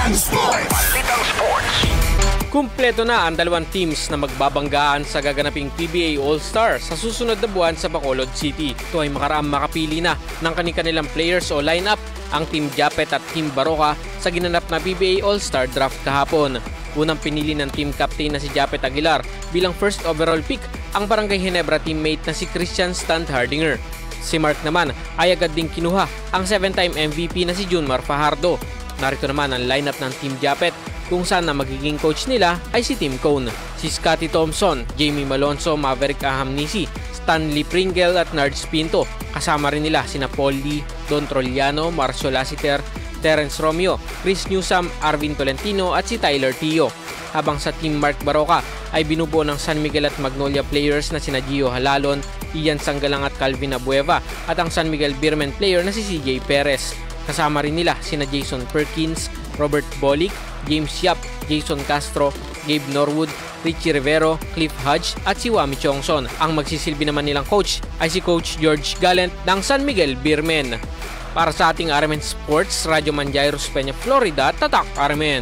Balitang Sports! Balitang Sports! Kumpleto na ang dalawang teams na magbabanggaan sa gaganaping PBA All-Star sa susunod na buwan sa Bacolod City. Ito ay makaraang makapili na ng kanilang players o lineup ang Team Japet at Team Baroka sa ginanap na PBA All-Star Draft kahapon. Unang pinili ng team captain na si Japet Aguilar bilang first overall pick ang Barangay Ginebra teammate na si Christian Stant Hardinger. Si Mark naman ay agad ding kinuha ang 7-time MVP na si Junmar Fajardo. Narito naman ang lineup ng Team Japet kung saan na magiging coach nila ay si Tim Cone, si Scotty Thompson, Jamie Malonzo, Maverick Ahamnisi, Stanley Pringle at Nards Pinto. Kasama rin nila sina Paul Lee, Don Trollano, Marcio Lassiter, Terence Romeo, Chris Newsome, Arvin Tolentino at si Tyler Tio. Habang sa Team Mark Baroka ay binubuo ng San Miguel at Magnolia players na sina Gio Halalon, Ian Sanggalang at Calvin Abueva at ang San Miguel Beermen player na si CJ Perez. Kasama rin nila sina Jason Perkins, Robert Bolick, James Yap, Jason Castro, Gabe Norwood, Richie Rivero, Cliff Hodge at si Wami Chongson. Ang magsisilbi naman nilang coach ay si Coach George Gallant ng San Miguel Beermen. Para sa ating RMN Sports, Radyo Man Jairus Peña, Florida, Tatak RMN.